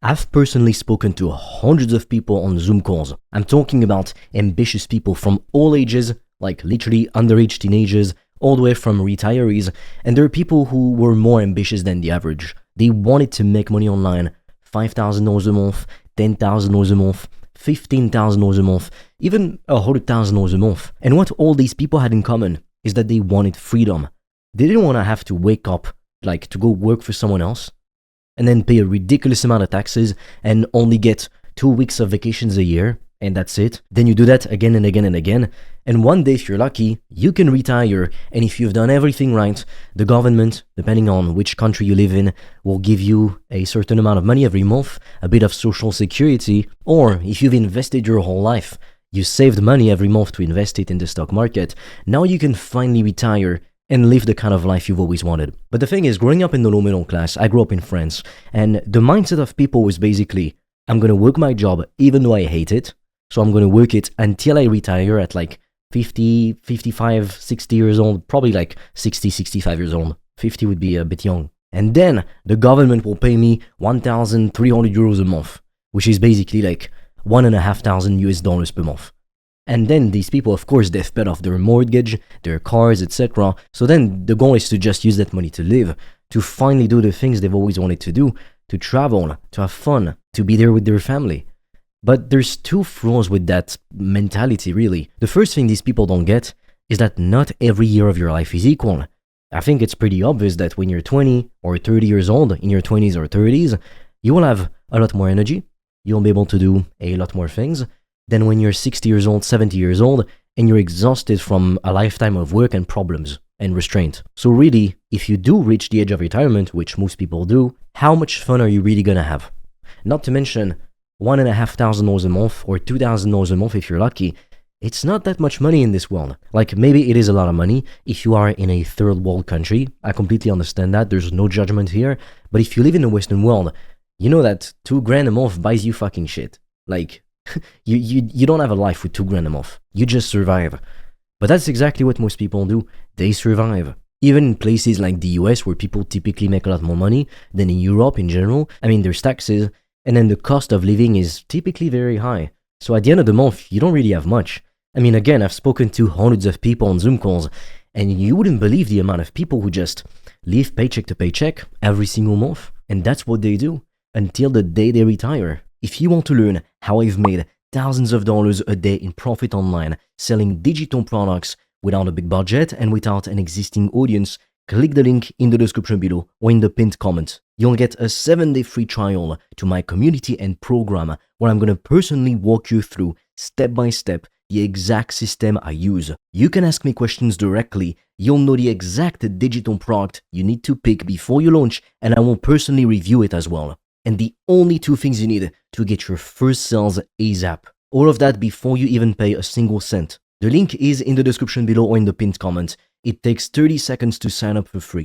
I've personally spoken to hundreds of people on Zoom calls. I'm talking about ambitious people from all ages, like literally underage teenagers, all the way from retirees, and there are people who were more ambitious than the average. They wanted to make money online, $5,000 a month, $10,000 a month, $15,000 a month, even $100,000 a month. And what all these people had in common is that they wanted freedom. They didn't want to have to wake up, like to go work for someone else, and then pay a ridiculous amount of taxes and only get 2 weeks of vacations a year, and that's it. Then you do that again and again and again, and one day, if you're lucky, you can retire, and if you've done everything right, the government, depending on which country you live in, will give you a certain amount of money every month, a bit of social security, or if you've invested your whole life, you saved money every month to invest it in the stock market, now you can finally retire and live the kind of life you've always wanted. But the thing is, growing up in the low middle class, I grew up in France, and the mindset of people was basically, I'm gonna work my job even though I hate it, so I'm gonna work it until I retire at like 50, 55, 60 years old, probably like 60, 65 years old. 50 would be a bit young. And then the government will pay me 1,300 euros a month, which is basically like $1,500 per month. And then these people, of course, they've paid off their mortgage, their cars, etc. So then the goal is to just use that money to live, to finally do the things they've always wanted to do, to travel, to have fun, to be there with their family. But there's two flaws with that mentality, really. The first thing these people don't get is that not every year of your life is equal. I think it's pretty obvious that when you're 20 or 30 years old, in your 20s or 30s, you will have a lot more energy, you'll be able to do a lot more things, than when you're 60 years old, 70 years old, and you're exhausted from a lifetime of work and problems and restraint. So really, if you do reach the age of retirement, which most people do, how much fun are you really gonna have? Not to mention, $1,500 a month or $2,000 a month if you're lucky, it's not that much money in this world. Like, maybe it is a lot of money if you are in a third world country. I completely understand that, there's no judgment here. But if you live in the Western world, you know that $2,000 a month buys you fucking shit. Like, you don't have a life with $2,000 a month. You just survive. But that's exactly what most people do. They survive. Even in places like the US, where people typically make a lot more money than in Europe in general, I mean, there's taxes, and then the cost of living is typically very high. So at the end of the month, you don't really have much. I mean, again, I've spoken to hundreds of people on Zoom calls, and you wouldn't believe the amount of people who just live paycheck to paycheck every single month. And that's what they do until the day they retire. If you want to learn how I've made thousands of dollars a day in profit online selling digital products without a big budget and without an existing audience, click the link in the description below or in the pinned comment. You'll get a 7-day free trial to my community and program where I'm going to personally walk you through step by step the exact system I use. You can ask me questions directly, you'll know the exact digital product you need to pick before you launch, and I will personally review it as well. And the only 2 things you need to get your first sales ASAP. All of that before you even pay a single cent. The link is in the description below or in the pinned comment. It takes 30 seconds to sign up for free.